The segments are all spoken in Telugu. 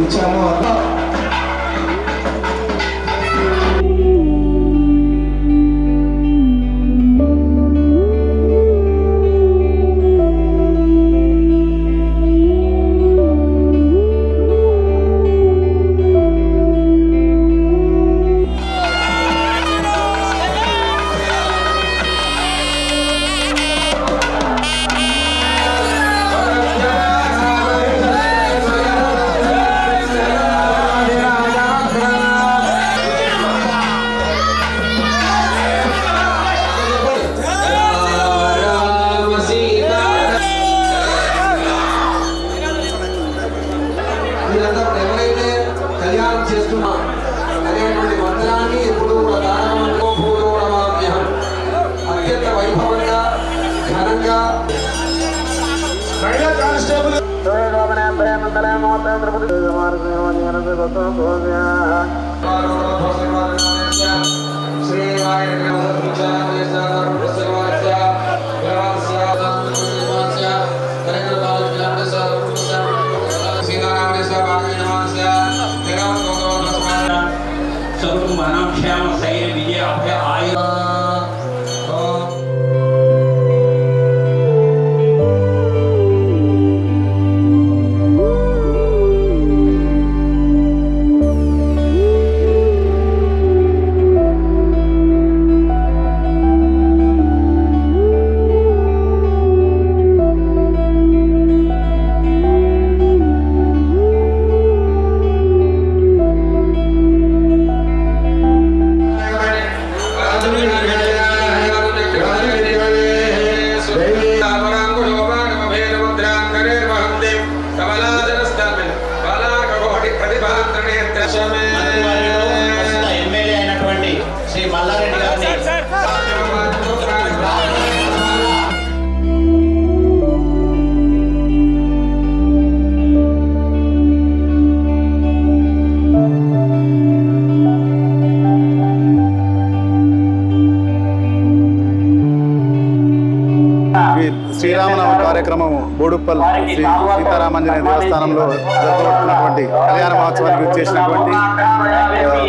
ఇచ్చామో ఎవరైతే కళ్యాణం చేస్తున్నాం అనేటువంటి మంత్రాన్ని ఎప్పుడు కూడా అత్యంత వైభవంగా ఘనంగా క్షేమ శైర్య విజయ అభయ ఆయు ఎమ్మెల్యే అయినటువంటి శ్రీ మల్లారెడ్డి గారిని శ్రీరామనవ కార్యక్రమం బోడుప్పల్ శ్రీ సీతారామాంజనేయ దేవస్థానంలో జరుపుకుంటున్నటువంటి కళ్యాణ మహోత్సవానికి వచ్చేసినటువంటి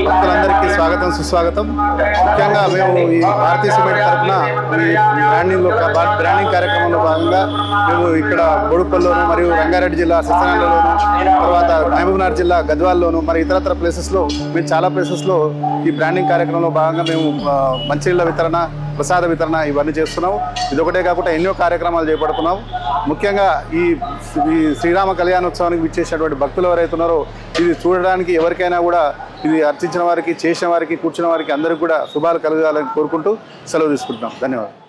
భక్తులందరికీ స్వాగతం సుస్వాగతం. ముఖ్యంగా మేము ఈ భారతీయ సిమెంట్ తరఫున ఈ బ్రాండింగ్ కార్యక్రమంలో భాగంగా మేము ఇక్కడ బోడుప్పల్లోను మరియు రంగారెడ్డి జిల్లా సత్యనారాయణలోను తర్వాత మహబూబ్నగర్ జిల్లా గద్వాల్లోను మరి ఇతరత్ర ప్లేసెస్లో మేము చాలా ప్లేసెస్లో ఈ బ్రాండింగ్ కార్యక్రమంలో భాగంగా మేము మంచినీళ్ళ వితరణ ప్రసాద వితరణ ఇవన్నీ చేస్తున్నాం. ఇదొకటే కాకుండా ఎన్నో కార్యక్రమాలు చేపడుతున్నాం. ముఖ్యంగా ఈ శ్రీరామ కళ్యాణోత్సవానికి విచ్చేసినటువంటి భక్తులు ఎవరైతే ఉన్నారో ఇది చూడడానికి ఎవరికైనా కూడా ఇది అర్చించిన వారికి చేసిన వారికి కూర్చున్న వారికి అందరికీ కూడా శుభాలు కలగాలని కోరుకుంటూ సెలవు తీసుకుంటున్నాం. ధన్యవాదాలు.